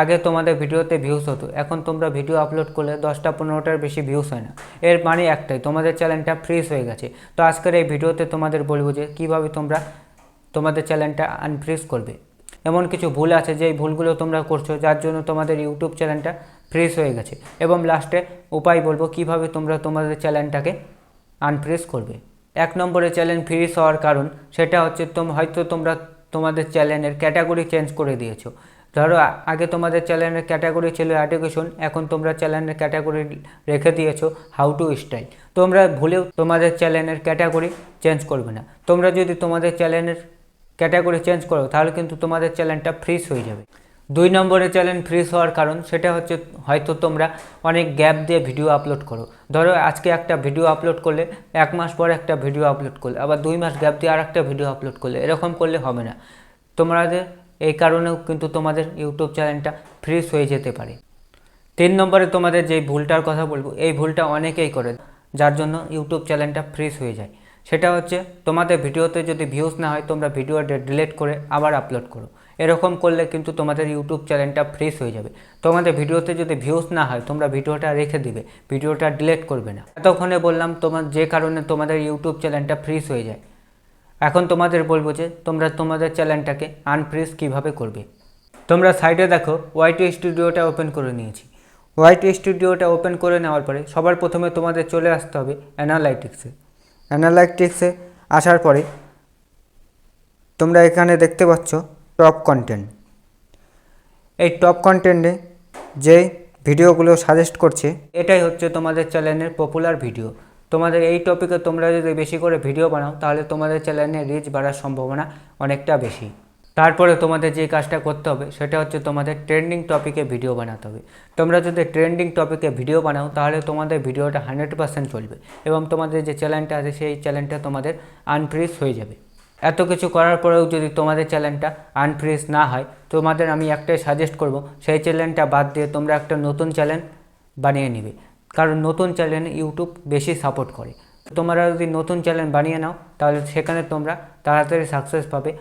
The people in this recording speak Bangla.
আগে তোমাদের ভিডিওতে ভিউজ হতো, এখন তোমরা ভিডিও আপলোড করলে 10টা 15টার বেশি ভিউজ হয় না। এর মানে একটাই, তোমাদের চ্যানেলটা ফ্রিজ হয়ে গেছে। তো আজকের এই ভিডিওতে তোমাদের বলবো যে কীভাবে তোমরা তোমাদের চ্যানেলটা আনফ্রিজ করবে। এমন কিছু ভুল আছে যেই ভুলগুলো তোমরা করছো, যার জন্য তোমাদের ইউটিউব চ্যানেলটা ফ্রিজ হয়ে গেছে। এবং লাস্টে উপায় বলবো কীভাবে তোমরা তোমাদের চ্যানেলটাকে আনফ্রিজ করবে। 1 নম্বরে চ্যানেল ফ্রিজ হওয়ার কারণ সেটা হচ্ছে হয়তো তোমরা তোমাদের চ্যানেলের ক্যাটাগরি চেঞ্জ করে দিয়েছো। ধরো আগে তোমাদের চ্যানেলের ক্যাটাগরি ছিল এডুকেশন, এখন তোমরা চ্যানেলের ক্যাটাগরি রেখে দিয়েছো হাউ টু স্টাইল। তোমরা ভুলেও তোমাদের চ্যানেলের ক্যাটাগরি চেঞ্জ করবে না। তোমরা যদি তোমাদের চ্যানেলের ক্যাটাগরি চেঞ্জ করো তাহলে কিন্তু তোমাদের চ্যানেলটা ফ্রিজ হয়ে যাবে। 2 নম্বরে চ্যানেল ফ্রিজ হওয়ার কারণ সেটা হচ্ছে হয়তো তোমরা অনেক গ্যাপ দিয়ে ভিডিও আপলোড করো। ধরো আজকে একটা ভিডিও আপলোড করলে 1 মাস পর একটা ভিডিও আপলোড করলে, আবার 2 মাস গ্যাপ দিয়ে আর একটা ভিডিও আপলোড করলে, এরকম করলে হবে না। তোমাদের এই কারণেও কিন্তু তোমাদের ইউটিউব চ্যানেলটা ফ্রিজ হয়ে যেতে পারে। 3 নম্বরে তোমাদের যেই ভুলটার কথা বলবো, এই ভুলটা অনেকেই করে, যার জন্য ইউটিউব চ্যানেলটা ফ্রিজ হয়ে যায়। সেটা হচ্ছে তোমাদের ভিডিওতে যদি ভিউজ না হয়, তোমরা ভিডিওটা ডিলিট করে আবার আপলোড করো। এরকম করলে কিন্তু তোমাদের ইউটিউব চ্যানেলটা ফ্রিজ হয়ে যাবে। তোমাদের ভিডিওতে যদি ভিউজ না হয়, তোমরা ভিডিওটা রেখে দিবে, ভিডিওটা ডিলিট করবে না। এতক্ষণে বললাম যে কারণে তোমাদের ইউটিউব চ্যানেলটা ফ্রিজ হয়ে যায়। এখন তোমাদের বলবো যে তোমরা তোমাদের চ্যানেলটাকে আনফ্রিজ কীভাবে করবে। তোমরা সাইডে দেখো ওয়াইটি স্টুডিওটা ওপেন করে নিয়েছি। ওয়াইটি স্টুডিওটা ওপেন করে নেওয়ার পরে সবার প্রথমে তোমাদের চলে আসতে হবে অ্যানালাইটিক্সে আসার পরে তোমরা এখানে দেখতে পাচ্ছ টপ কন্টেন্ট। এই টপ কন্টেন্টে যে ভিডিওগুলো সাজেস্ট করছে, এটাই হচ্ছে তোমাদের চ্যানেলের পপুলার ভিডিও। তোমাদের এই টপিকে তোমরা যদি বেশি করে ভিডিও বানাও, তাহলে তোমাদের চ্যানেলের রিচ বাড়ার সম্ভাবনা অনেকটা বেশি। তারপরে তোমাদের যে কাজটা করতে হবে সেটা হচ্ছে তোমাদের ট্রেন্ডিং টপিকে ভিডিও বানাতে হবে। তোমরা যদি ট্রেন্ডিং টপিকে ভিডিও বানাও, তাহলে তোমাদের ভিডিওটা 100% চলবে এবং তোমাদের যে চ্যানেলটা আছে সেই চ্যানেলটা তোমাদের আনফ্রিজ হয়ে যাবে। এত কিছু করার পরেও যদি তোমাদের চ্যানেলটা আনফ্রিজ না হয়, তোমাদের আমি একটাই সাজেস্ট করব, সেই চ্যানেলটা বাদ দিয়ে তোমরা একটা নতুন চ্যানেল বানিয়ে নিবে। কারণ নতুন চ্যানেল ইউটিউব বেশি সাপোর্ট করে। তোমরা যদি নতুন চ্যানেল বানিয়ে নাও, তাহলে সেখানে তোমরা তাড়াতাড়ি সাকসেস পাবে।